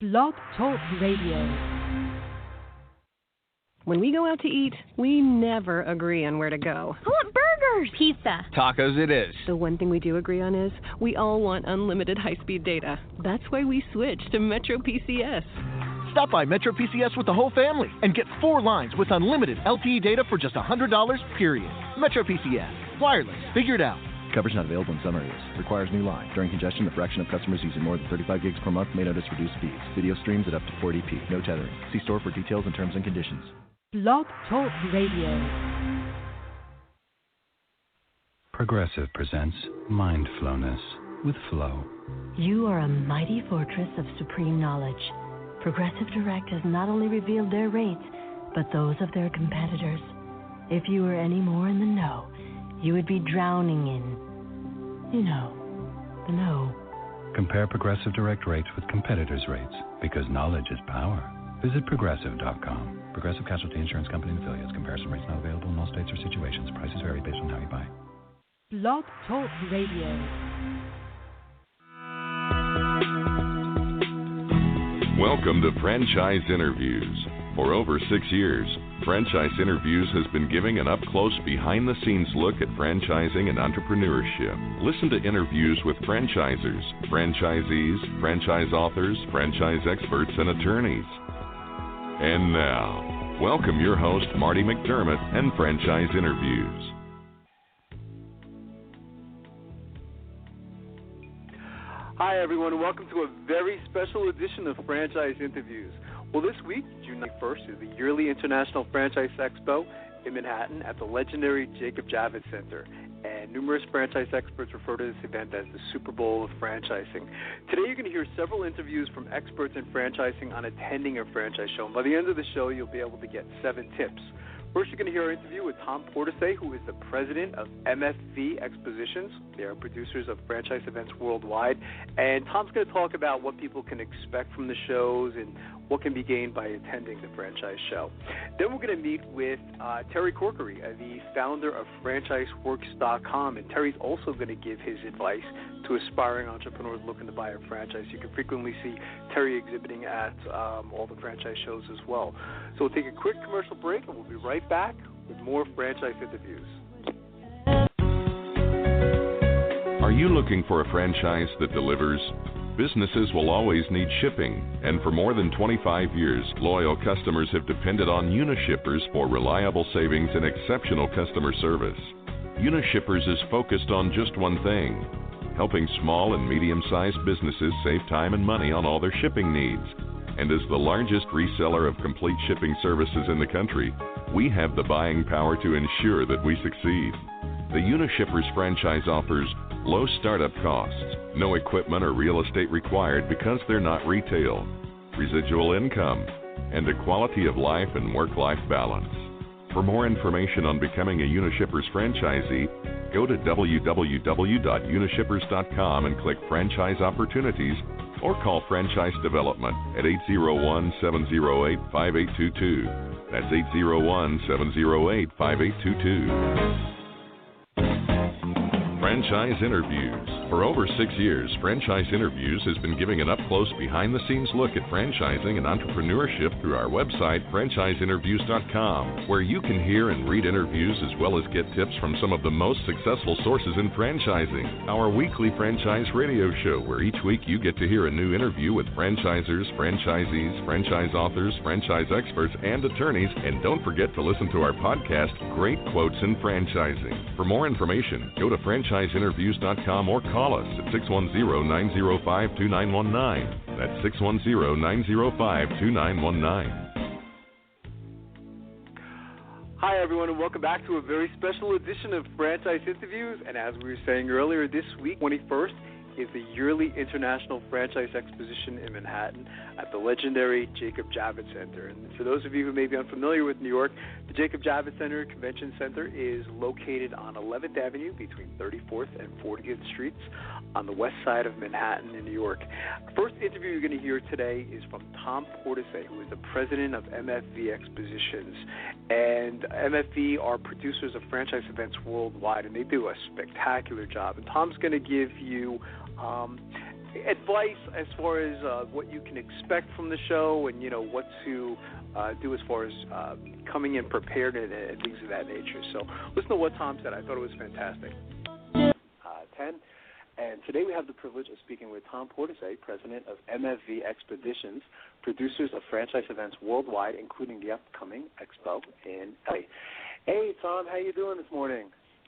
Blog Talk Radio. When we go out to eat, we never agree on where to go. I want burgers. Pizza. Tacos it is. The one thing we do agree on is we all want unlimited high-speed data. That's why we switched to Metro PCS. Stop by Metro PCS with the whole family and get 4 lines with unlimited LTE data for just $100, period. Metro PCS. Wireless. Figure it out. Coverage not available in some areas. Requires new line. During congestion, the fraction of customers using more than 35 gigs per month may notice reduced speeds. Video streams at up to 480p. No tethering. See store for details and terms and conditions. Blog Talk Radio. Progressive presents Mindfulness with Flow. You are a mighty fortress of supreme knowledge. Progressive Direct has not only revealed their rates, but those of their competitors. If you were any more in the know, you would be drowning in, the know. Compare Progressive Direct rates with competitors' rates, because knowledge is power. Visit Progressive.com. Progressive Casualty Insurance Company and affiliates. Comparison rates not available in all states or situations. Prices vary based on how you buy. Blog Talk Radio. Welcome to Franchise Interviews. For over 6 years, Franchise Interviews has been giving an up-close, behind-the-scenes look at franchising and entrepreneurship. Listen to interviews with franchisers, franchisees, franchise authors, franchise experts, and attorneys. And now, welcome your host, Marty McDermott, and Franchise Interviews. Hi, everyone, and welcome to a very special edition of Franchise Interviews. Well, this week, June 1st, is the yearly International Franchise Expo in Manhattan at the legendary Javits Center. And numerous franchise experts refer to this event as the Super Bowl of franchising. Today, you're going to hear several interviews from experts in franchising on attending a franchise show. And by the end of the show, you'll be able to get 7 tips. First, you're going to hear an interview with Tom Portesy, who is the president of MFV Expositions. They are producers of franchise events worldwide. And Tom's going to talk about what people can expect from the shows and what can be gained by attending the franchise show. Then we're going to meet with Terry Corkery, the founder of FranchiseWorks.com. And Terry's also going to give his advice to aspiring entrepreneurs looking to buy a franchise. You can frequently see Terry exhibiting at all the franchise shows as well. So we'll take a quick commercial break, and we'll be right back with more franchise interviews. Are you looking for a franchise that delivers? Businesses will always need shipping, and for more than 25 years, loyal customers have depended on Unishippers for reliable savings and exceptional customer service. Unishippers is focused on just one thing: helping small and medium-sized businesses save time and money on all their shipping needs. And as the largest reseller of complete shipping services in the country, we have the buying power to ensure that we succeed. The Unishippers franchise offers low startup costs, no equipment or real estate required because they're not retail, residual income, and a quality of life and work-life balance. For more information on becoming a Unishippers franchisee, go to www.unishippers.com and click Franchise Opportunities, or call Franchise Development at 801-708-5822. That's 801-708-5822. Franchise Interviews. For over 6 years, Franchise Interviews has been giving an up-close, behind-the-scenes look at franchising and entrepreneurship through our website, franchiseinterviews.com, where you can hear and read interviews as well as get tips from some of the most successful sources in franchising. Our weekly franchise radio show, where each week you get to hear a new interview with franchisers, franchisees, franchise authors, franchise experts, and attorneys. And don't forget to listen to our podcast, Great Quotes in Franchising. For more information, go to franchiseinterviews.com or call us at 610-905-2919. That's 610-905-2919. Hi, everyone, and welcome back to a very special edition of Franchise Interviews. And as we were saying earlier, this week, 21st, is the yearly International Franchise Exposition in Manhattan at the legendary Javits Center. And for those of you who may be unfamiliar with New York, the Javits Center Convention Center is located on 11th Avenue between 34th and 40th Streets on the west side of Manhattan in New York. The first interview you're going to hear today is from Tom Portesy, who is the president of MFV Expositions. And MFV are producers of franchise events worldwide, and they do a spectacular job. And Tom's going to give you advice as far as what you can expect from the show, and what to do as far as coming in prepared and things of that nature. So listen to what Tom said. I thought it was fantastic. 10. And today we have the privilege of speaking with Tom Portesy, president of MFV Expeditions, producers of franchise events worldwide, including the upcoming Expo in LA. Hey, Tom, how you doing this morning?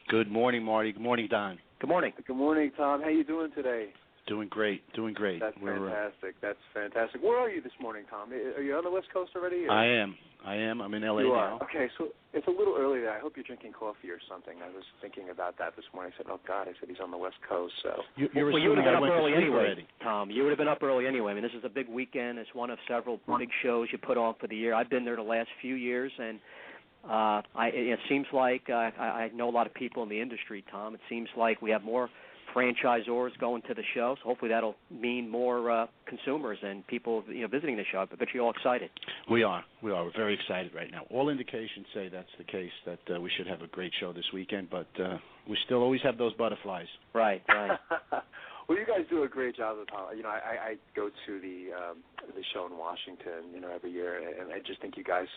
Good morning, Marty. Good morning, Don. Good morning. Good morning, Tom. How you doing today? Doing great. That's fantastic. That's fantastic. Where are you this morning, Tom? Are you on the West Coast already? Or? I am. I'm in LA now. Okay, so it's a little early there. I hope you're drinking coffee or something. I was thinking about that this morning. I said, oh, God, he's on the West Coast. So you would have been up early anyway, Tom. You would have been up early anyway. I mean, this is a big weekend. It's one of several big shows you put on for the year. I've been there the last few years, and it seems like I know a lot of people in the industry, Tom. It seems like we have more franchisors going to the show, so hopefully that'll mean more consumers and people visiting the show. I bet you're all excited. We are. We're very excited right now. All indications say that's the case, that we should have a great show this weekend, but we still always have those butterflies. Right. Well, you guys do a great job of how, I go to the show in Washington, every year, and I just think you guys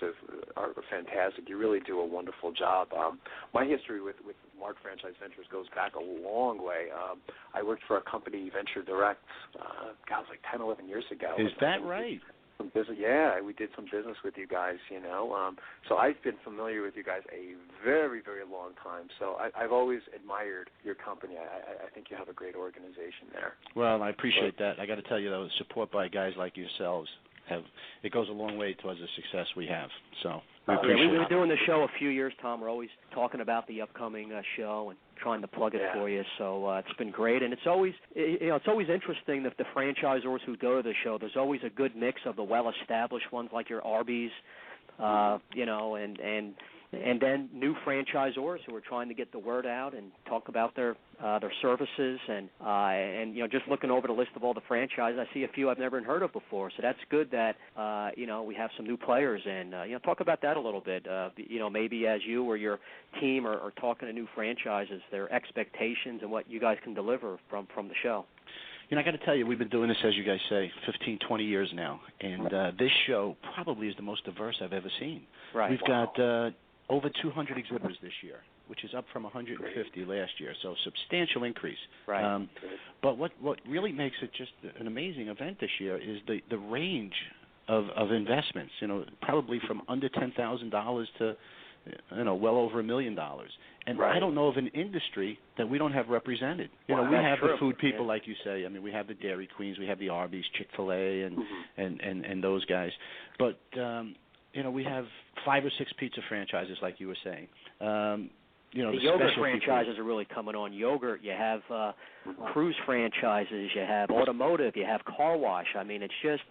are fantastic. You really do a wonderful job. My history with Mart Franchise Ventures goes back a long way. I worked for a company, Venture Direct, it was like 10, 11 years ago. Is that right? Some business, yeah, we did some business with you guys, So I've been familiar with you guys a very, very long time. So I've always admired your company. I think you have a great organization there. Well, I appreciate that. I got to tell you, though, support by guys like yourselves, it goes a long way towards the success we have. So we appreciate it. We've been doing the show a few years, Tom. We're always talking about the upcoming show and trying to plug it for you. So it's been great, and it's always interesting that the franchisors who go to the show, there's always a good mix of the well-established ones like your Arby's, and then new franchisors who are trying to get the word out and talk about their services, and just looking over the list of all the franchises, I see a few I've never heard of before. So that's good that we have some new players, and talk about that a little bit. Maybe as you or your team are talking to new franchises, their expectations and what you guys can deliver from the show. I got to tell you, we've been doing this, as you guys say, 15, 20 years now, and this show probably is the most diverse I've ever seen. Right. We've got over 200 exhibitors this year, which is up from 150 last year, so substantial increase. Right. But what really makes it just an amazing event this year is the range of investments, probably from under $10,000 to well over $1 million. And I don't know of an industry that we don't have represented. We have the food people, like you say. I mean, we have the Dairy Queens, we have the Arby's, Chick-fil-A, and those guys. But we have 5 or 6 pizza franchises, like you were saying. The yogurt franchises are really coming on. Yogurt, you have cruise franchises, you have automotive, you have car wash. I mean, it's just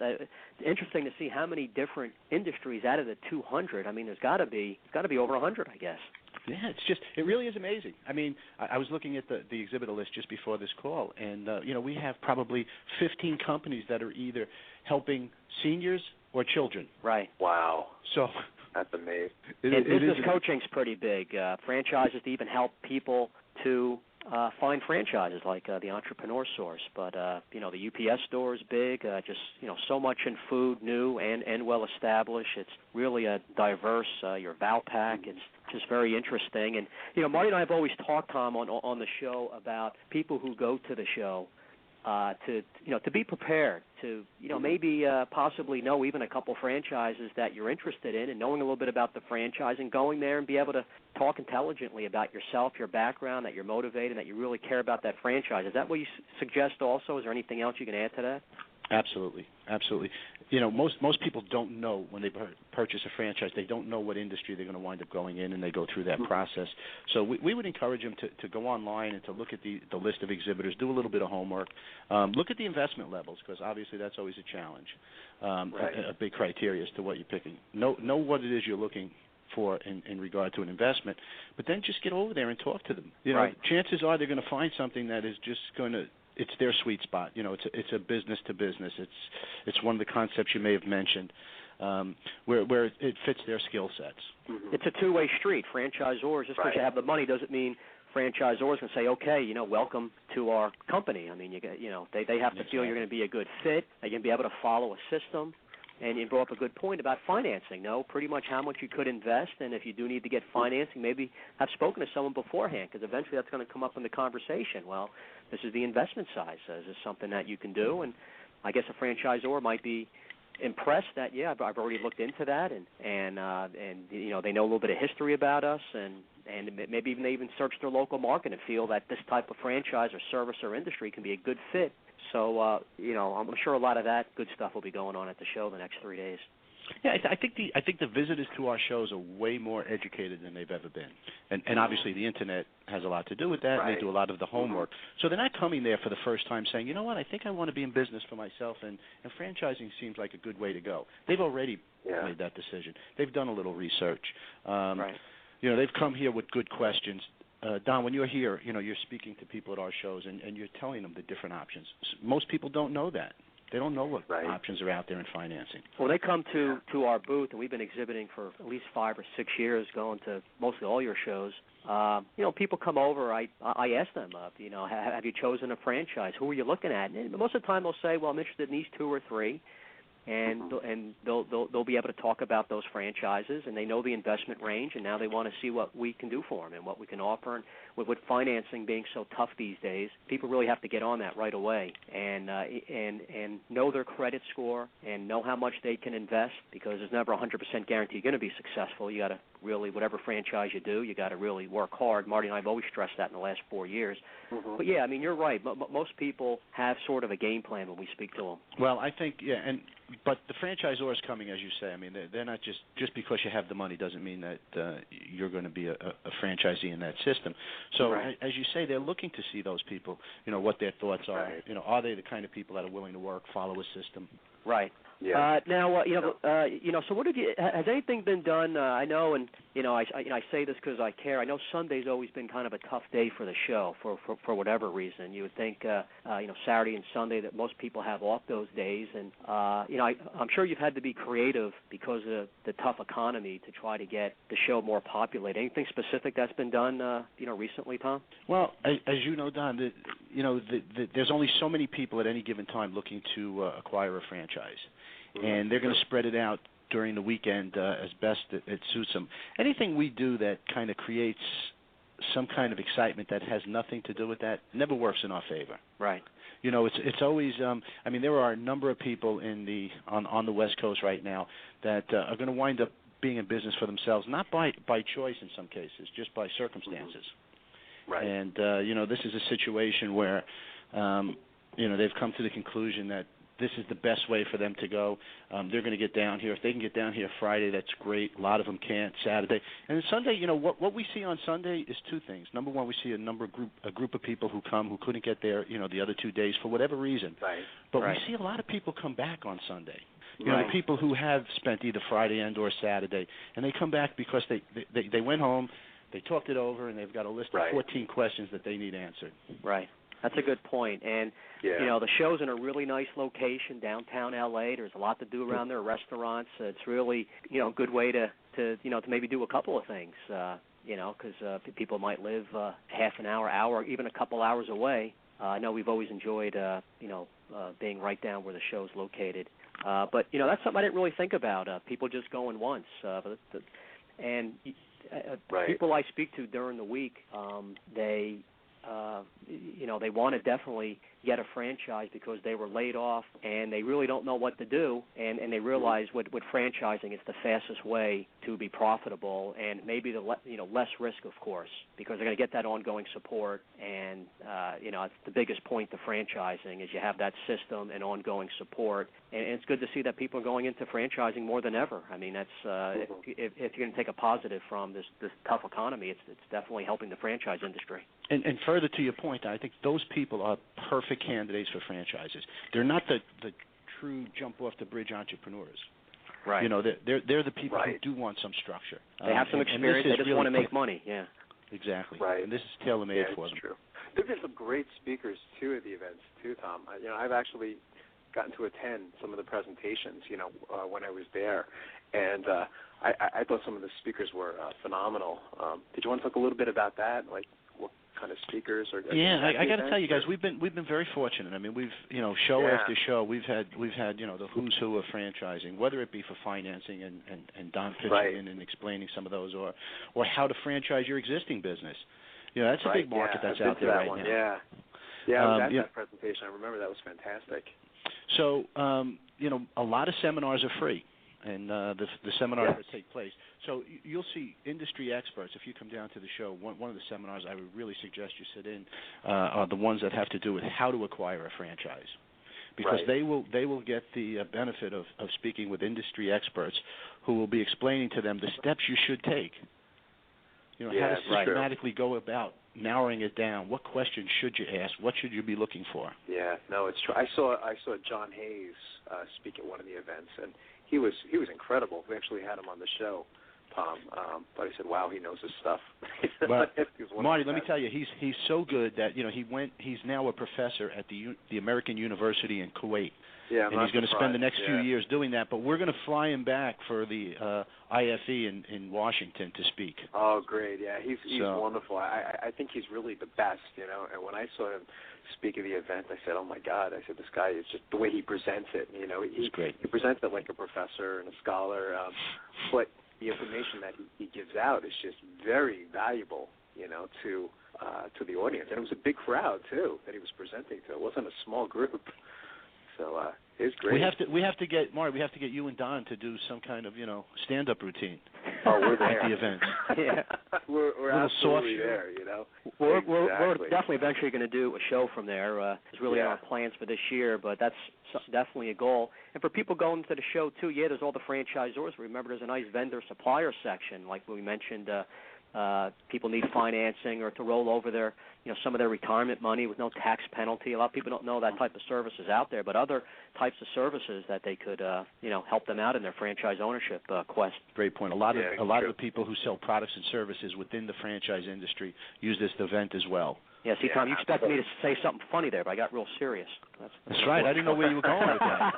interesting to see how many different industries out of the 200. I mean, there's got to be over 100, I guess. Yeah, it really is amazing. I mean, I was looking at the exhibitor list just before this call, and we have probably 15 companies that are either helping seniors or children. Right. Wow. So that's amazing. Business coaching's pretty big. Franchises to even help people to find franchises like the Entrepreneur Source. But the UPS store is big. So much in food, new and well established. It's really a diverse. Your Valpak. It's just very interesting. And Marty and I have always talked, Tom, on the show about people who go to the show. To be prepared to maybe possibly know even a couple franchises that you're interested in, and knowing a little bit about the franchise and going there and be able to talk intelligently about yourself, your background, that you're motivated, that you really care about that franchise. Is that what you suggest also? Is there anything else you can add to that? Absolutely. Most people don't know when they purchase a franchise. They don't know what industry they're going to wind up going in, and they go through that process. So we would encourage them to go online and to look at the list of exhibitors, do a little bit of homework, look at the investment levels, because obviously that's always a challenge, a big criteria as to what you're picking. Know what it is you're looking for in regard to an investment, but then just get over there and talk to them. Chances are they're going to find something that is just going to. It's their sweet spot. It's a business to business. It's one of the concepts you may have mentioned, where it fits their skill sets. It's a two-way street. Franchisors, just because you have the money doesn't mean franchisors can say, okay, welcome to our company. I mean, they have to feel you're going to be a good fit. They're going to be able to follow a system. And you brought up a good point about financing. Know pretty much how much you could invest, and if you do need to get financing, maybe have spoken to someone beforehand, because eventually that's going to come up in the conversation. Well, this is the investment side. So is this something that you can do? And I guess a franchisor might be impressed that, I've already looked into that, and they know a little bit of history about us, and maybe even they even search their local market and feel that this type of franchise or service or industry can be a good fit. So, I'm sure a lot of that good stuff will be going on at the show the next 3 days. Yeah, I think the visitors to our shows are way more educated than they've ever been, and obviously the internet has a lot to do with that. Right. And they do a lot of the homework, so they're not coming there for the first time saying, you know what, I think I want to be in business for myself, and franchising seems like a good way to go. They've already made that decision. They've done a little research. Right. They've come here with good questions. Don, when you're here, you're speaking to people at our shows, and you're telling them the different options. Most people don't know that. They don't know what options are out there in financing. Well, they come to our booth, and we've been exhibiting for at least 5 or 6 years, going to mostly all your shows. People come over. I ask them, have you chosen a franchise? Who are you looking at? And most of the time they'll say, well, I'm interested in these 2 or 3. And they'll be able to talk about those franchises, and they know the investment range, and now they want to see what we can do for them and what we can offer. And with financing being so tough these days, people really have to get on that right away and know their credit score and know how much they can invest, because there's never 100% guarantee you're going to be successful. You got to really, whatever franchise you do, you got to really work hard. Marty and I have always stressed that in the last 4 years. Mm-hmm. But yeah, I mean, you're right. Most people have sort of a game plan when we speak to them. Well, I think but the franchisors coming, as you say, I mean, they're not just because you have the money doesn't mean that you're going to be a franchisee in that system. So as you say, they're looking to see those people, what their thoughts are. Right. Are they the kind of people that are willing to work, follow a system? Right. Yeah. So what has anything been done? I know, and I say this because I care. I know Sunday's always been kind of a tough day for the show for whatever reason. You would think, Saturday and Sunday that most people have off those days, and I'm sure you've had to be creative because of the tough economy to try to get the show more populated. Anything specific that's been done, recently, Tom? Well, as you know, Don, there's only so many people at any given time looking to acquire a franchise. And they're going to spread it out during the weekend as best it suits them. Anything we do that kind of creates some kind of excitement that has nothing to do with that never works in our favor. Right. It's always. There are a number of people on the West Coast right now that are going to wind up being in business for themselves, not by choice in some cases, just by circumstances. Right. And this is a situation where they've come to the conclusion that this is the best way for them to go. They're going to get down here. If they can get down here Friday, that's great. A lot of them can't. Saturday. And then Sunday, what we see on Sunday is 2 things. Number one, we see a group of people who come who couldn't get there, the other 2 days for whatever reason. Right. But we see a lot of people come back on Sunday. The people who have spent either Friday and or Saturday, and they come back because they went home, they talked it over, and they've got a list of 14 questions that they need answered. Right. That's a good point. And, the show's in a really nice location, downtown L.A. There's a lot to do around there, restaurants. It's really, a good way to maybe do a couple of things, because people might live half an hour, even a couple hours away. I know we've always enjoyed, being right down where the show's located. But, that's something I didn't really think about, people just going once. People I speak to during the week, they want to definitely get a franchise because they were laid off and they really don't know what to do, and they realize with franchising it's the fastest way to be profitable and maybe the less risk, of course, because they're going to get that ongoing support, and it's the biggest point to franchising is you have that system and ongoing support, and it's good to see that people are going into franchising more than ever. I mean, that's if you're going to take a positive from this tough economy, it's definitely helping the franchise industry. And further to your point, I think those people are perfect candidates for franchises. They're not the true jump off the bridge entrepreneurs. Right. They're the people who do want some structure. They have some experience. They just want to make money. Yeah. Exactly. Right. And this is tailor-made for them. True. There've been some great speakers too at the events too, Tom. I've actually gotten to attend some of the presentations. When I was there, and I thought some of the speakers were phenomenal. Did you want to talk a little bit about that? Like, kind of speakers? Or I got to tell you guys, we've been very fortunate. I mean, we've show after show, we've had the who's who of franchising, whether it be for financing and Don pitching in and explaining some of those, or how to franchise your existing business. That's a big market that's out there right now. Yeah, I was at that presentation. I remember that was fantastic. So, a lot of seminars are free, and the seminars that take place. So you'll see industry experts. If you come down to the show, one of the seminars I would really suggest you sit in are the ones that have to do with how to acquire a franchise, because they will get the benefit of speaking with industry experts who will be explaining to them the steps you should take. How to systematically go about narrowing it down. What questions should you ask? What should you be looking for? Yeah, no, it's true. I saw John Hayes speak at one of the events, and he was incredible. We actually had him on the show, Tom. But I said, wow, he knows his stuff. Well, Marty, let me tell you, he's so good that he's now a professor at the American University in Kuwait. Yeah, and he's going to spend the next few years doing that. But we're going to fly him back for the IFE in Washington to speak. Oh, great! Yeah, he's wonderful. I think he's really the best. And when I saw him speak at the event, I said, "Oh my God!" I said, "This guy is just the way he presents it. He's great. He presents it like a professor and a scholar, but the information that he gives out is just very valuable. To the audience, and it was a big crowd too that he was presenting to. It wasn't a small group." So it's great. We have to get Marty. We have to get you and Don to do some kind of stand-up routine. Oh, we're there at the event. Yeah, we're absolutely there. We're definitely eventually going to do a show from there. It's really our plans for this year, but that's definitely a goal. And for people going to the show too, there's all the franchisors. Remember, there's a nice vendor supplier section, like we mentioned. People need financing or to roll over their, some of their retirement money with no tax penalty. A lot of people don't know that type of service is out there, but other types of services that they could, help them out in their franchise ownership quest. Great point. A lot of the people who sell products and services within the franchise industry use this event as well. Yeah, see, Tom, you expected me to say something funny there, but I got real serious. That's right. I didn't know where you were going with that.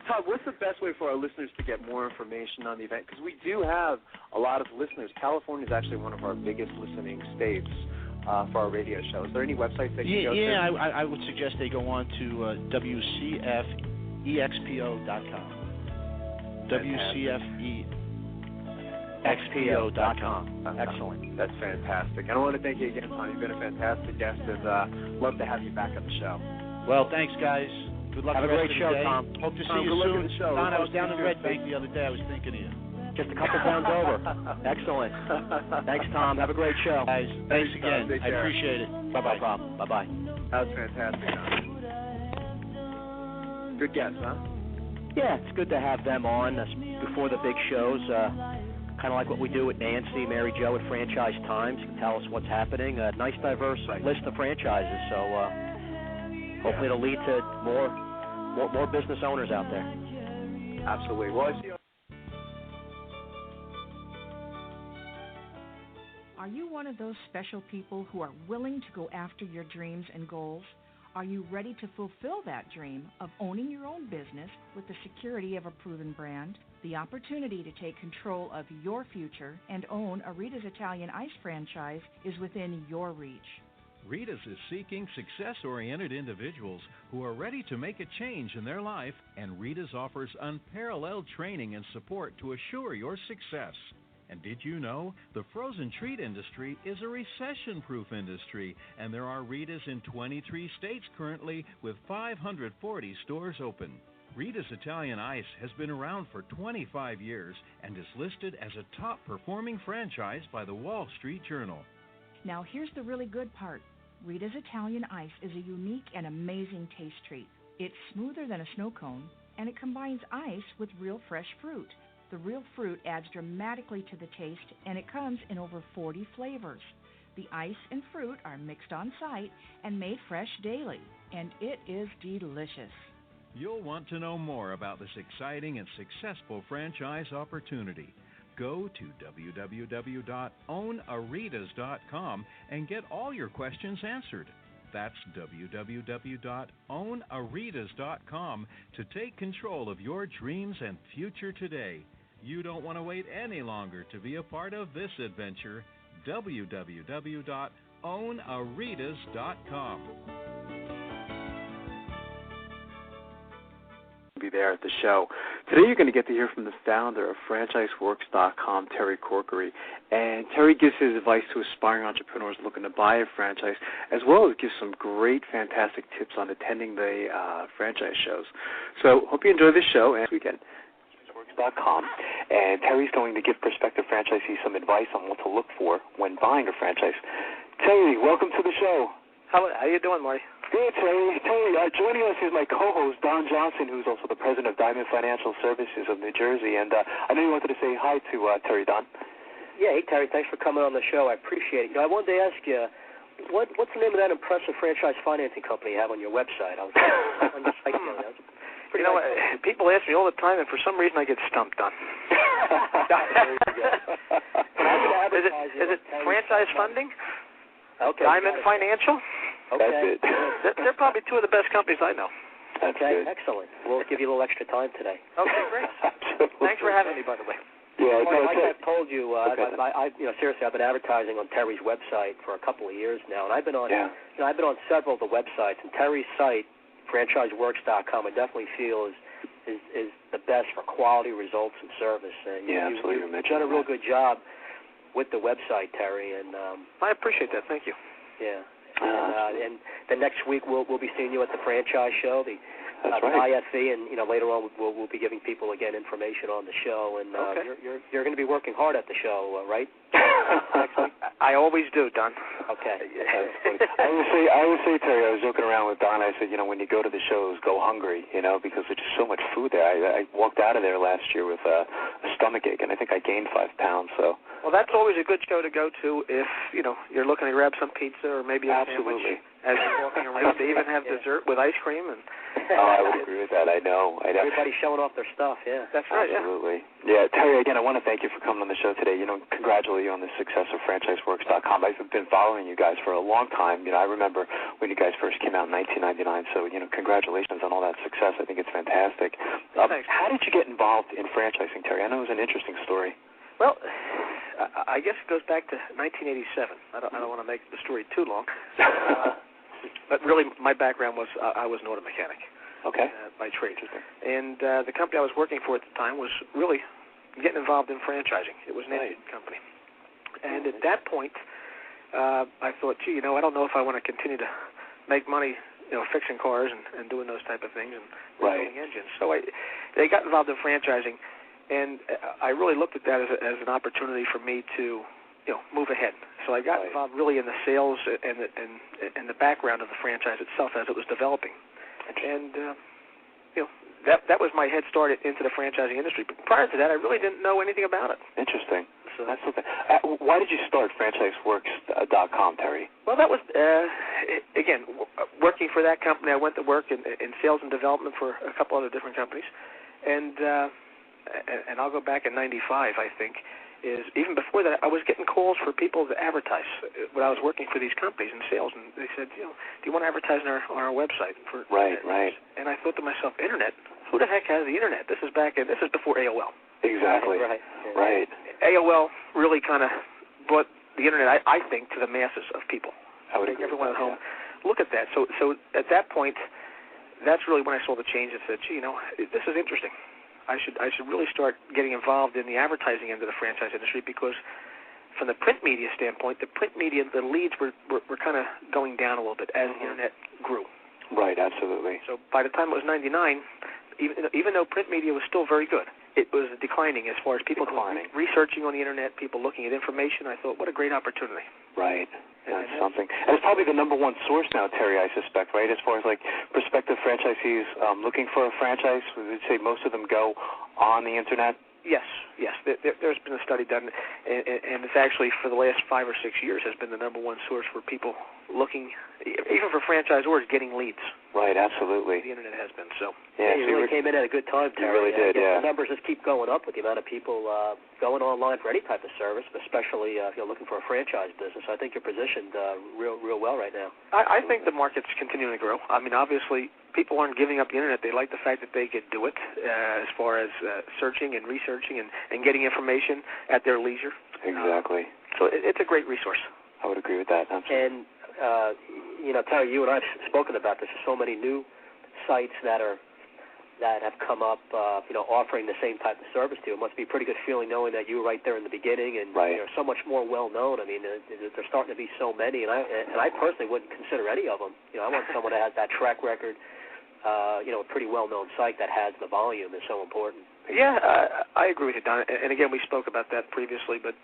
Tom, what's the best way for our listeners to get more information on the event? Because we do have a lot of listeners. California is actually one of our biggest listening states for our radio show. Is there any websites they can go to? Yeah, I would suggest they go on to WCFEXPO.com. WCFEXPO.com. Excellent. That's fantastic. And I want to thank you again, Tom. You've been a fantastic guest, and love to have you back on the show. Well, thanks, guys. Good luck. Have a great show, Tom. Hope to see you soon. Don, I was down in Red Bank the other day. I was thinking of you. Just a couple towns over. Excellent. Thanks, Tom. Have a great show. Guys, thanks again. I appreciate it. Bye-bye. No problem. Bye-bye. That was fantastic, Tom. Good guest, huh? Yeah, it's good to have them on before the big shows. Kind of like what we do with Nancy, Mary Jo at Franchise Times. You can tell us what's happening. A nice, diverse list of franchises. So hopefully it'll lead to more business owners out there. Absolutely. Well, I see. Are you one of those special people who are willing to go after your dreams and goals? Are you ready to fulfill that dream of owning your own business with the security of a proven brand? The opportunity to take control of your future and own a Rita's Italian Ice franchise is within your reach. Rita's is seeking success-oriented individuals who are ready to make a change in their life, and Rita's offers unparalleled training and support to assure your success. And did you know the frozen treat industry is a recession-proof industry, and there are Rita's in 23 states currently with 540 stores open. Rita's Italian Ice has been around for 25 years and is listed as a top-performing franchise by the Wall Street Journal. Now here's the really good part. Rita's Italian Ice is a unique and amazing taste treat. It's smoother than a snow cone, and it combines ice with real fresh fruit. The real fruit adds dramatically to the taste, and it comes in over 40 flavors. The ice and fruit are mixed on site and made fresh daily, and it is delicious. You'll want to know more about this exciting and successful franchise opportunity. Go to www.ownaritas.com and get all your questions answered. That's www.ownaritas.com to take control of your dreams and future today. You don't want to wait any longer to be a part of this adventure. www.ownaritas.com. ownaritas.com. Be there at the show. Today you're going to get to hear from the founder of franchiseworks.com, Terry Corkery. And Terry gives his advice to aspiring entrepreneurs looking to buy a franchise, as well as gives some great, fantastic tips on attending the franchise shows. So hope you enjoy this show and weekend. franchiseworks.com. And Terry's going to give prospective franchisees some advice on what to look for when buying a franchise. Terry, welcome to the show. How you doing, Marty? Good, Terry. Joining us is my co-host, Don Johnson, who's also the president of Diamond Financial Services of New Jersey. And I know you wanted to say hi to Terry, Don. Yeah, hey, Terry, thanks for coming on the show. I appreciate it. I wanted to ask you, what's the name of that impressive franchise financing company you have on your website? I was on your site there. People ask me all the time, and for some reason I get stumped on. Is it franchise funding? Okay. Diamond Financial? Okay. They're probably two of the best companies I know. Okay, excellent. We'll give you a little extra time today. Okay, great. Thanks for having me, by the way. Yeah, like I've told you, seriously, I've been advertising on Terry's website for a couple of years now, and I've been on, I've been on several of the websites. And Terry's site, franchiseworks.com, I definitely feel is the best for quality results and service. And absolutely. You've done a real good job with the website, Terry, and I appreciate that. Thank you. Yeah. And the next week we'll be seeing you at the franchise show, the IFE, and later on we'll be giving people again information on the show. And you're going to be working hard at the show, right? I always do, Don. Okay. I would say, Terry, I was joking around with Don. I said, when you go to the shows, go hungry, because there's just so much food there. I walked out of there last year with a stomach ache, and I think I gained 5 pounds. So. Well, that's always a good show to go to if you're looking to grab some pizza or maybe a sandwich as you're walking around. They even have dessert with ice cream and. I would agree with that. I know. Everybody's showing off their stuff. Yeah, that's right. Absolutely. Yeah, Terry. Again, I want to thank you for coming on the show today. Congratulate you on the success of franchiseworks.com. I've been following you guys for a long time. I remember when you guys first came out in 1999. So, congratulations on all that success. I think it's fantastic. Thanks. How did you get involved in franchising, Terry? I know it was an interesting story. Well, I guess it goes back to 1987. I don't want to make the story too long. But really, my background was I was an auto mechanic. Okay. By trade. And the company I was working for at the time was really getting involved in franchising. It was an Indian company. And at that point, I thought, I don't know if I want to continue to make money, fixing cars and doing those type of things and building engines. So they got involved in franchising, and I really looked at that as an opportunity for me to move ahead. So I got involved really in the sales and the background of the franchise itself as it was developing. And, that was my head start into the franchising industry. But prior to that, I really didn't know anything about it. Interesting. So that's okay. Why did you start franchiseworks.com, Terry? Well, that was, again, working for that company. I went to work in sales and development for a couple other different companies. And I'll go back in 95, I think. Even before that, I was getting calls for people to advertise when I was working for these companies in sales, and they said, do you want to advertise on our website? Right. And I thought to myself, internet? Who the heck has the internet? This is before AOL. Exactly. Right. AOL really kind of brought the internet, I think, to the masses of people. I would agree. Everyone at home look at that. So at that point, that's really when I saw the change and said, this is interesting. I should really start getting involved in the advertising end of the franchise industry, because from the print media standpoint, the leads were kind of going down a little bit as the internet grew. Right, absolutely. So by the time it was 99, even though print media was still very good, it was declining as far as people researching on the internet, people looking at information. I thought, what a great opportunity. Right. That's something. And it's probably the number one source now, Terry, I suspect, right? As far as prospective franchisees looking for a franchise, would say most of them go on the internet? Yes. There's been a study done, and it's actually for the last 5 or 6 years has been the number one source for people looking, even for franchisors, getting leads. Right, absolutely. The internet has been so. Yeah, you really came in at a good time, Terry. You really did, The numbers just keep going up with the amount of people going online for any type of service, but especially if you're looking for a franchise business. I think you're positioned real well right now. I think the market's continuing to grow. I mean, obviously, people aren't giving up the internet. They like the fact that they could do it as far as searching and researching and getting information at their leisure. Exactly. So it's a great resource. I would agree with that. Absolutely. And Terry, you and I have spoken about this. There's so many new sites that have come up, offering the same type of service to you. It must be a pretty good feeling knowing that you were right there in the beginning and you're so much more well known. I mean, there's starting to be so many, and I personally wouldn't consider any of them. I want someone that has that track record. A pretty well known site that has the volume is so important. Yeah, I agree with you, Don. And again, we spoke about that previously. But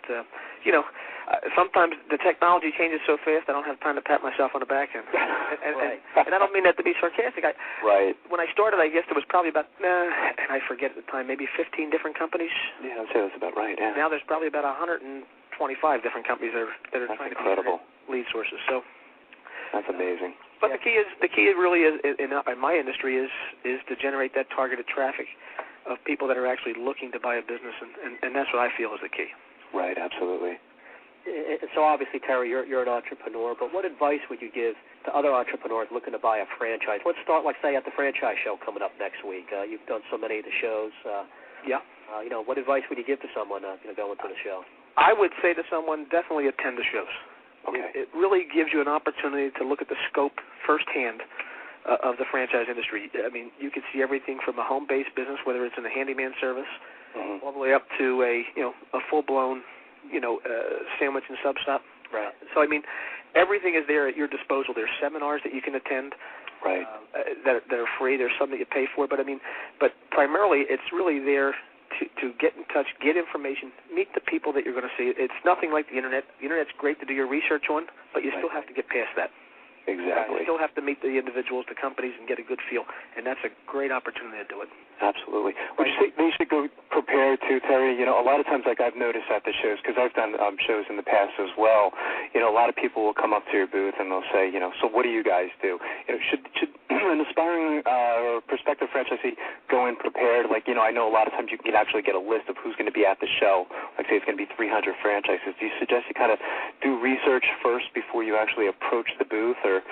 sometimes the technology changes so fast, I don't have time to pat myself on the back end. And I don't mean that to be sarcastic. When I started, I guess there was probably about, and I forget at the time, maybe 15 different companies. Yeah, I'd say that's about right. Yeah. Now there's probably about 125 different companies that are trying to be lead sources. So that's amazing. But the key really is in my industry is to generate that targeted traffic of people that are actually looking to buy a business, and that's what I feel is the key. Right, absolutely. So obviously, Terry, you're an entrepreneur, but what advice would you give to other entrepreneurs looking to buy a franchise? Let's start, like, say, at the franchise show coming up next week. You've done so many of the shows. What advice would you give to someone going to the show? I would say to someone, definitely attend the shows. Okay. It really gives you an opportunity to look at the scope firsthand of the franchise industry. I mean, you can see everything from a home-based business, whether it's in the handyman service, all the way up to a full-blown, sandwich and sub shop. Right. So I mean, everything is there at your disposal. There's seminars that you can attend. Right. That are free. There's some that you pay for, but primarily it's really there to get in touch, get information, meet the people that you're going to see. It's nothing like the Internet. The Internet's great to do your research on, but you still have to get past that. Exactly. You still have to meet the individuals, the companies, and get a good feel, and that's a great opportunity to do it. Absolutely. Would you say they should go prepared to, Terry? A lot of times, like I've noticed at the shows, because I've done shows in the past as well, a lot of people will come up to your booth and they'll say, so what do you guys do? Should an aspiring or prospective franchisee go in prepared? Like, I know a lot of times you can actually get a list of who's going to be at the show. Like, say it's going to be 300 franchises. Do you suggest you kind of do research first before you actually approach the booth? Or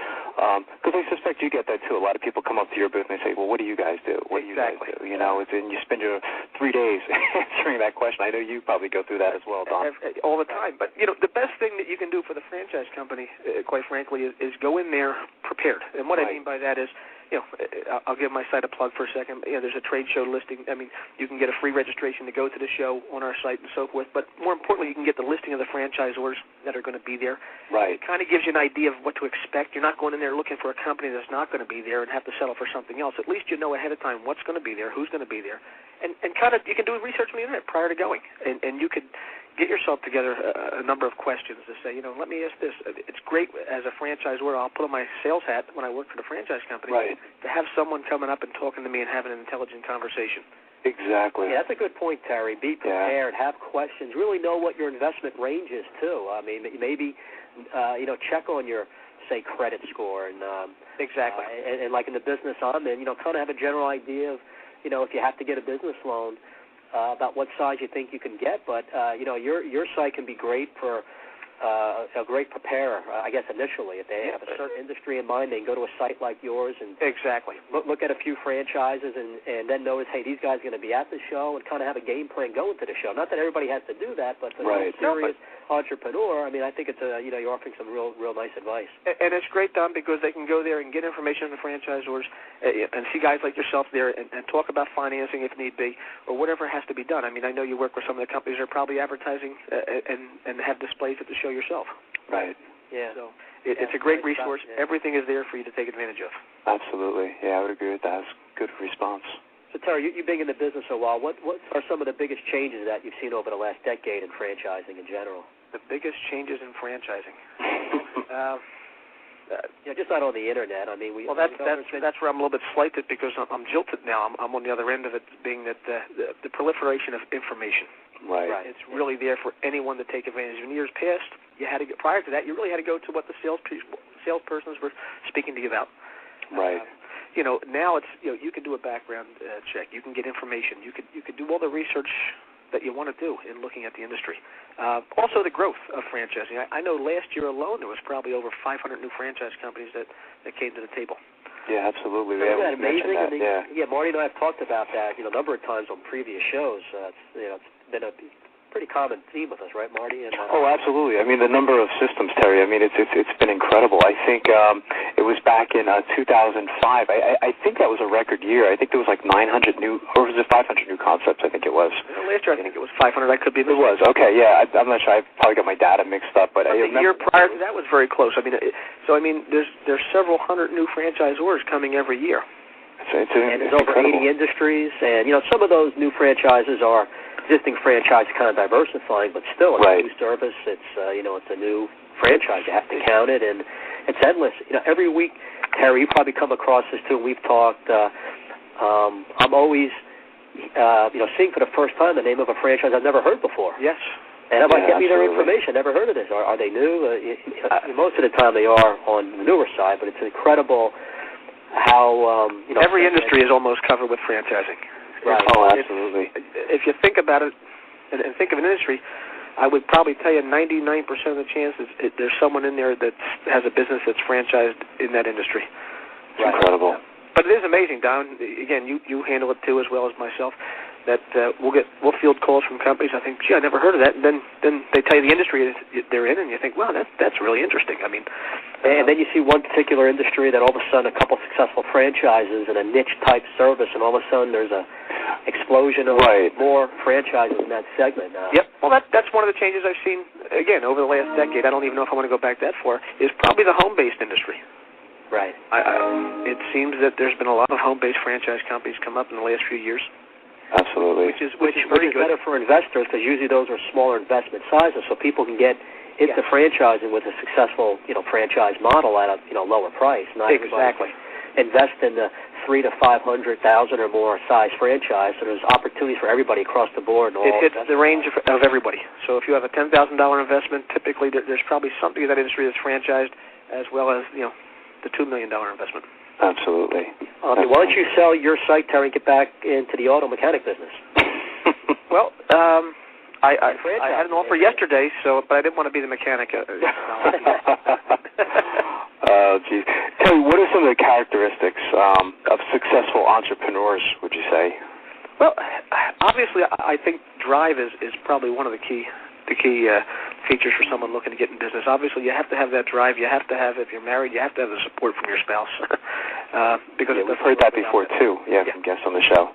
because I suspect you get that too. A lot of people come up to your booth and they say, well, what do you guys do? What do you guys do? And you spend your 3 days answering that question. I know you probably go through that as well, Don. All the time. But, the best thing that you can do for the franchise company, quite frankly, is go in there prepared. And what I mean by that is, I'll give my site a plug for a second. There's a trade show listing. I mean, you can get a free registration to go to the show on our site and so forth. But more importantly, you can get the listing of the franchisors that are going to be there. Right. It kind of gives you an idea of what to expect. You're not going in there looking for a company that's not going to be there and have to settle for something else. At least you know ahead of time what's going to be there, who's going to be there. And kind of you can do research on the Internet prior to going. And you could get yourself together a number of questions to say, let me ask this. It's great as a franchisor. I'll put on my sales hat when I work for the franchise company to have someone coming up and talking to me and having an intelligent conversation. Exactly. Yeah, that's a good point, Terry. Be prepared. Have questions. Really know what your investment range is, too. I mean, maybe, check on your, say, credit score. And exactly. And like in the business I'm in, kind of have a general idea of, if you have to get a business loan, about what size you think you can get. But, your site can be great for a great preparer, I guess, initially. If they have a certain industry in mind, they can go to a site like yours and look at a few franchises and then notice, hey, these guys are going to be at the show and kind of have a game plan going to the show. Not that everybody has to do that, but for a serious entrepreneur, I mean, I think it's you're offering some real nice advice. And it's great, Don, because they can go there and get information on the franchisors and see guys like yourself there and talk about financing if need be or whatever has to be done. I mean, I know you work with some of the companies that are probably advertising and have displays at the show yourself. Right. Yeah. So it's a great resource. Everything is there for you to take advantage of. Absolutely. Yeah, I would agree with that. That's a good response. So, Terry, you've been in the business a while. What are some of the biggest changes that you've seen over the last decade in franchising in general? The biggest changes in franchising? Just not on the Internet. I mean, that's where I'm a little bit slighted because I'm jilted now. I'm on the other end of it, being that the proliferation of information. Right. It's really there for anyone to take advantage of. In years past, you had to get, prior to that, you really had to go to what the salespersons were speaking to you about. Right. Now it's you can do a background check. You can get information. You could do all the research that you want to do in looking at the industry. Also, the growth of franchising. I know last year alone there was probably over 500 new franchise companies that came to the table. Yeah, absolutely. Isn't that amazing? That, Marty and I have talked about that a number of times on previous shows. It's been a pretty common theme with us, right, Marty? And, oh, absolutely. I mean, the number of systems, Terry. I mean, it's been incredible. I think it was back in 2005. I think that was a record year. I think there was like 900 new, or was it 500 new concepts? I think it was. Last year, I think it was 500. I could be. It was. Okay, yeah. I'm not sure. I probably got my data mixed up, but the year prior to that was very close. I mean, there's several hundred new franchisors coming every year. And there's over 80 industries, and some of those new franchises are existing franchise kind of diversifying, but still it's a new service. It's it's a new franchise. You have to count it, and it's endless. Every week, Terry, you probably come across this too. We've talked. I'm always seeing for the first time the name of a franchise I've never heard before. Yes. And if I get me their information, never heard of this. Are they new? Most of the time they are on the newer side, but it's incredible how every industry is almost covered with franchising. Right. Oh, absolutely. If you think about it and think of an industry, I would probably tell you 99% of the chances there's someone in there that has a business that's franchised in that industry. It's incredible. But it is amazing, Don. Again, you handle it too as well as myself. That we'll field calls from companies. I think, gee, I never heard of that. And then they tell you the industry they're in, and you think, wow, that's really interesting. I mean, and then you see one particular industry that all of a sudden a couple successful franchises and a niche type service, and all of a sudden there's a explosion of more franchises in that segment. Yep. Well, that's one of the changes I've seen again over the last decade. I don't even know if I want to go back that far. Is probably the home-based industry. Right. It seems that there's been a lot of home-based franchise companies come up in the last few years. Absolutely. Which is very good. Better for investors because usually those are smaller investment sizes, so people can get into franchising with a successful, franchise model at a lower price. Not exactly. Invest in the $300,000 to $500,000 or more size franchise, so there's opportunities for everybody across the board. It hits the range of everybody. So if you have a $10,000 investment, typically there's probably something in that industry that's franchised, as well as the $2 million investment. Absolutely. Why don't you sell your site, Terry, and get back into the auto mechanic business? Well, I had an offer yesterday, but I didn't want to be the mechanic. Oh, geez. Terry, what are some of the characteristics of successful entrepreneurs, would you say? Well, obviously, I think drive is probably one of the key features for someone looking to get in business. Obviously, you have to have that drive. You have to have, if you're married, you have to have the support from your spouse. Because we've heard that before, too, from guests on the show.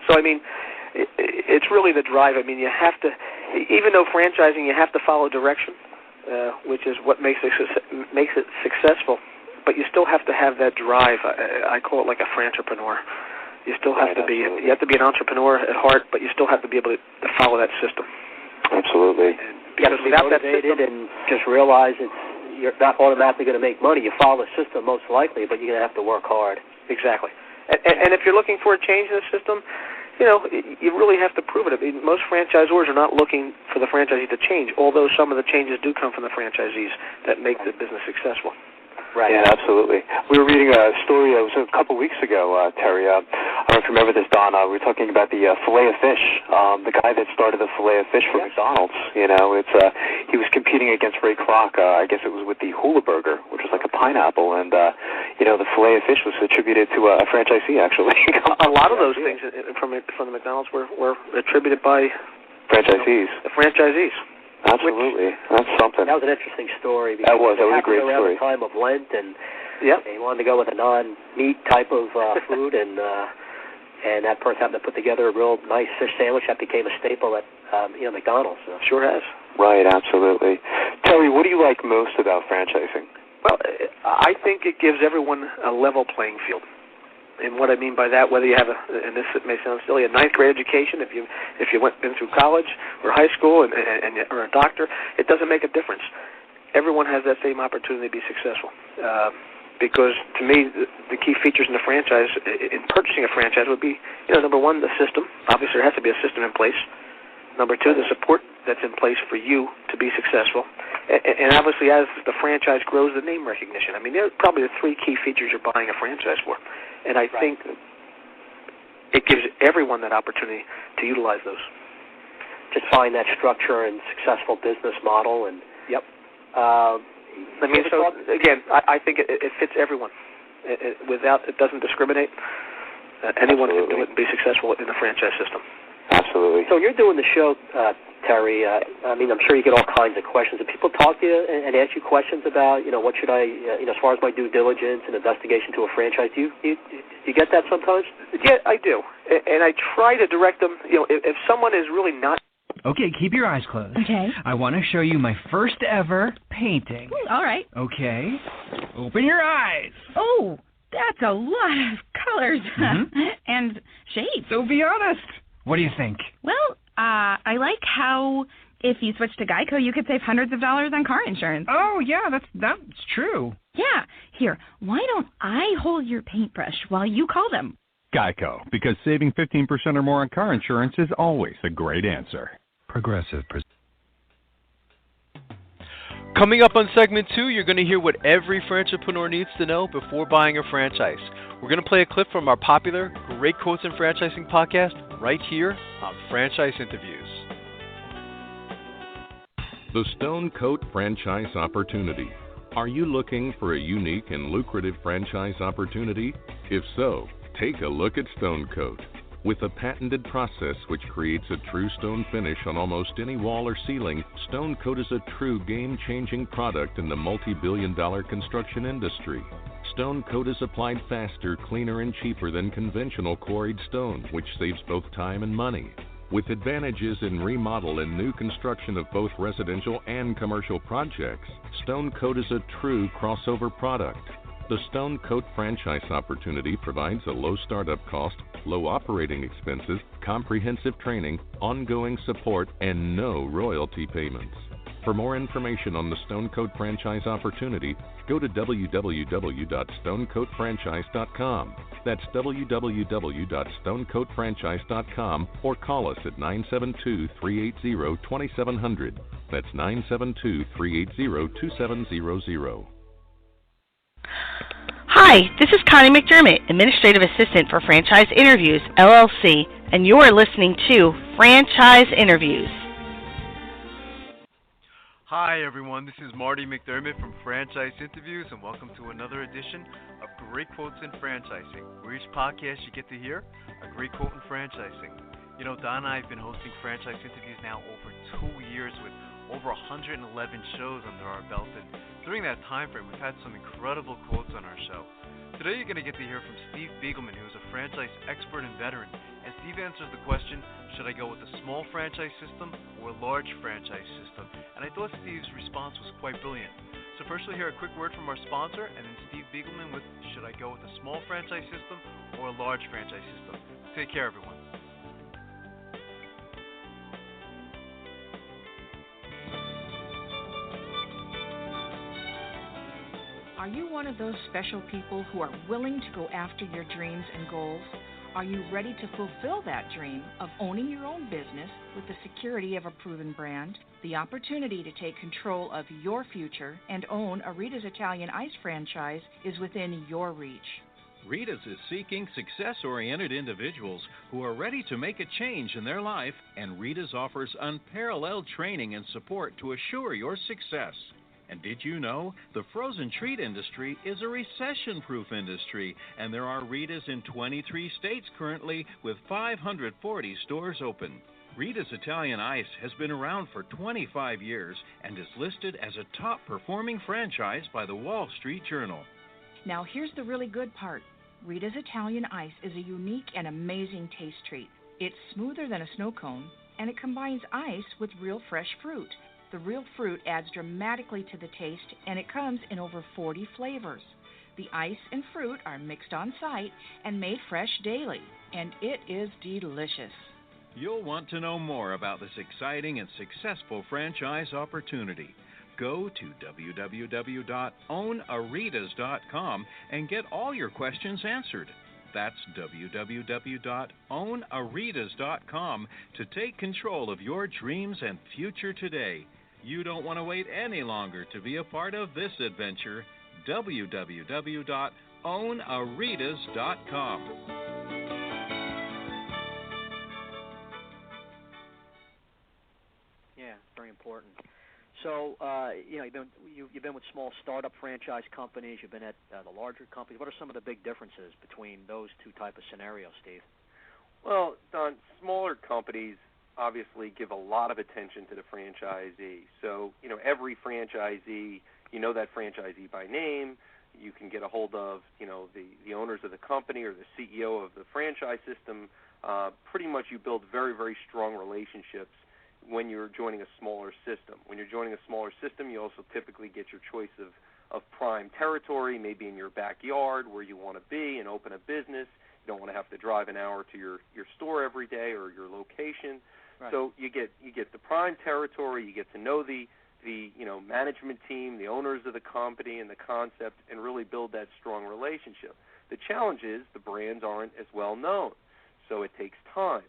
So, I mean, it's really the drive. I mean, you have to, even though franchising, you have to follow direction, which is what makes it successful, but you still have to have that drive. I call it like a frantrepreneur. You still have to be, you have to be an entrepreneur at heart, but you still have to be able to follow that system. Absolutely. Because without that system, and just realize you're not automatically going to make money. You follow the system most likely, but you're going to have to work hard. Exactly. And if you're looking for a change in the system, you really have to prove it. I mean, most franchisors are not looking for the franchisee to change, although some of the changes do come from the franchisees that make the business successful. Right. Yeah, absolutely. We were reading a story, it was a couple weeks ago, Terry. I don't know if you remember this, Don. We were talking about the filet of fish, the guy that started the filet of fish for McDonald's. He was competing against Ray Kroc. I guess it was with the Hula Burger, which was like a pineapple, and the filet of fish was attributed to a franchisee, actually. A lot of those things from the McDonald's were attributed by franchisees. The franchisees. Absolutely. That's something. That was an interesting story. That was a great around story. The time of Lent, and they wanted to go with a non-meat type of food, and that person happened to put together a real nice fish sandwich that became a staple at McDonald's. So. Sure has. Right, absolutely. Terry, what do you like most about franchising? Well, I think it gives everyone a level playing field. And what I mean by that, whether you have and this may sound silly, a ninth grade education, if you been through college or high school or a doctor, it doesn't make a difference. Everyone has that same opportunity to be successful. Because to me, the key features in the franchise, in purchasing a franchise, would be, number one, the system. Obviously, there has to be a system in place. Number two, the support that's in place for you to be successful. And obviously, as the franchise grows, the name recognition. I mean, they're probably the three key features you're buying a franchise for. And I think it gives everyone that opportunity to utilize those. Just find that structure and successful business model. And I think it fits everyone. It doesn't discriminate. Anyone can do it and be successful in the franchise system. Absolutely. So you're doing the show, Terry. I mean, I'm sure you get all kinds of questions. Do people talk to you and ask you questions about, what should I, as far as my due diligence and investigation to a franchise? Do you get that sometimes? Yeah, I do. And I try to direct them, if someone is really not. Okay, keep your eyes closed. Okay. I want to show you my first ever painting. All right. Okay. Open your eyes. Oh, that's a lot of colors and shapes. So be honest. What do you think? Well, I like how if you switch to Geico, you could save hundreds of dollars on car insurance. Oh, yeah, that's true. Yeah. Here, why don't I hold your paintbrush while you call them? Geico, because saving 15% or more on car insurance is always a great answer. Progressive. Coming up on segment 2, you're going to hear what every frantrepreneur needs to know before buying a franchise. We're going to play a clip from our popular Great Quotes in Franchising podcast right here on Franchise Interviews. The Stone Coat Franchise Opportunity. Are you looking for a unique and lucrative franchise opportunity? If so, take a look at Stone Coat. With a patented process which creates a true stone finish on almost any wall or ceiling, Stone Coat is a true game-changing product in the multi-billion-dollar construction industry. Stone Coat is applied faster, cleaner, and cheaper than conventional quarried stone, which saves both time and money. With advantages in remodel and new construction of both residential and commercial projects, Stone Coat is a true crossover product. The Stone Coat franchise opportunity provides a low startup cost, low operating expenses, comprehensive training, ongoing support, and no royalty payments. For more information on the Stone Coat franchise opportunity, go to www.stonecoatfranchise.com. That's www.stonecoatfranchise.com or call us at 972-380-2700. That's 972-380-2700. Hi, this is Connie McDermott, Administrative Assistant for Franchise Interviews, LLC, and you are listening to Franchise Interviews. Hi, everyone. This is Marty McDermott from Franchise Interviews, and welcome to another edition of Great Quotes in Franchising, where each podcast you get to hear a great quote in franchising. Don and I have been hosting Franchise Interviews now over 2 years with over 111 shows under our belt, and during that time frame, we've had some incredible quotes on our show. Today, you're going to get to hear from Steve Biegelman, who is a franchise expert and veteran, as Steve answers the question, should I go with a small franchise system or a large franchise system? And I thought Steve's response was quite brilliant. So first, we'll hear a quick word from our sponsor, and then Steve Biegelman with, should I go with a small franchise system or a large franchise system? Take care, everyone. Are you one of those special people who are willing to go after your dreams and goals? Are you ready to fulfill that dream of owning your own business with the security of a proven brand? The opportunity to take control of your future and own a Rita's Italian Ice franchise is within your reach. Rita's is seeking success-oriented individuals who are ready to make a change in their life, and Rita's offers unparalleled training and support to assure your success. And did you know the frozen treat industry is a recession-proof industry, and there are Rita's in 23 states currently with 540 stores open. Rita's Italian Ice has been around for 25 years and is listed as a top-performing franchise by the Wall Street Journal. Now here's the really good part. Rita's Italian Ice is a unique and amazing taste treat. It's smoother than a snow cone, and it combines ice with real fresh fruit. The real fruit adds dramatically to the taste, and it comes in over 40 flavors. The ice and fruit are mixed on site and made fresh daily, and it is delicious. You'll want to know more about this exciting and successful franchise opportunity. Go to www.ownaritas.com and get all your questions answered. That's www.ownaritas.com to take control of your dreams and future today. You don't want to wait any longer to be a part of this adventure. www.ownaritas.com. Yeah, very important. So, you've been with small startup franchise companies. You've been at the larger companies. What are some of the big differences between those two type of scenarios, Steve? Well, Don, smaller companies obviously give a lot of attention to the franchisee. So, every franchisee, that franchisee by name. You can get a hold of, the owners of the company or the CEO of the franchise system. Pretty much you build very, very strong relationships when you're joining a smaller system. When you're joining a smaller system, you also typically get your choice of prime territory, maybe in your backyard where you want to be and open a business. You don't want to have to drive an hour to your store every day or your location. Right. So you get the prime territory. You get to know the management team, the owners of the company and the concept, and really build that strong relationship. The challenge is the brands aren't as well known, so it takes time.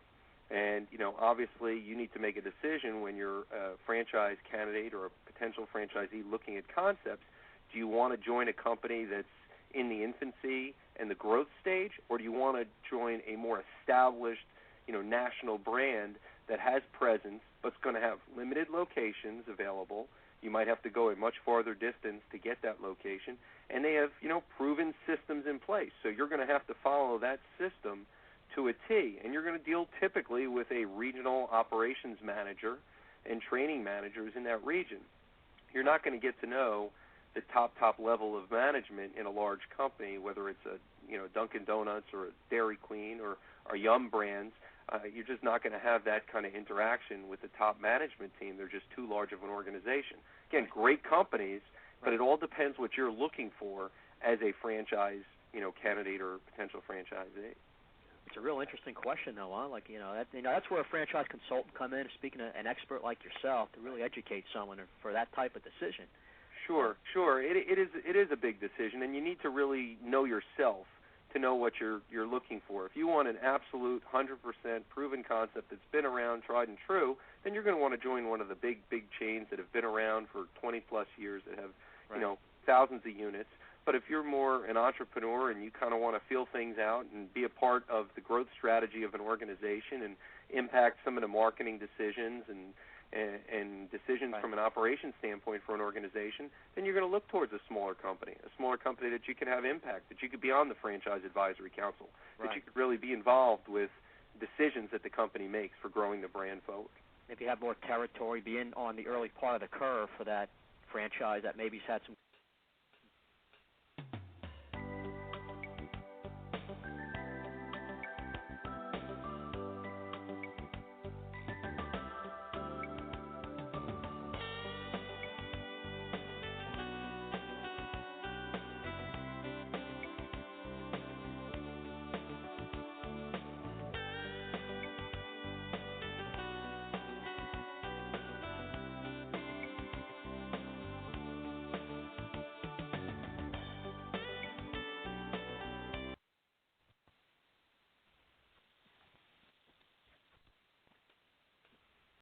And, obviously you need to make a decision when you're a franchise candidate or a potential franchisee looking at concepts. Do you want to join a company that's in the infancy and the growth stage, or do you want to join a more established, national brand that has presence but's going to have limited locations available? You might have to go a much farther distance to get that location, and they have, proven systems in place. So you're going to have to follow that system to a T, and you're going to deal typically with a regional operations manager and training managers in that region. You're not going to get to know the top level of management in a large company, whether it's a Dunkin' Donuts or a Dairy Queen or Yum Brands. You're just not going to have that kind of interaction with the top management team. They're just too large of an organization. Again, great companies, but it all depends what you're looking for as a franchise, candidate or potential franchisee. It's a real interesting question, though, huh? Like, that's where a franchise consultant come in, speaking to an expert like yourself, to really educate someone for that type of decision. Sure. It is a big decision, and you need to really know yourself to know what you're looking for. If you want an absolute 100% proven concept that's been around, tried and true, then you're going to want to join one of the big chains that have been around for 20-plus years that have, thousands of units. But if you're more an entrepreneur and you kind of want to feel things out and be a part of the growth strategy of an organization and impact some of the marketing decisions and decisions from an operations standpoint for an organization, then you're going to look towards a smaller company that you can have impact, that you could be on the Franchise Advisory Council, that you could really be involved with decisions that the company makes for growing the brand forward. Maybe have more territory, be in on the early part of the curve for that franchise that maybe's had some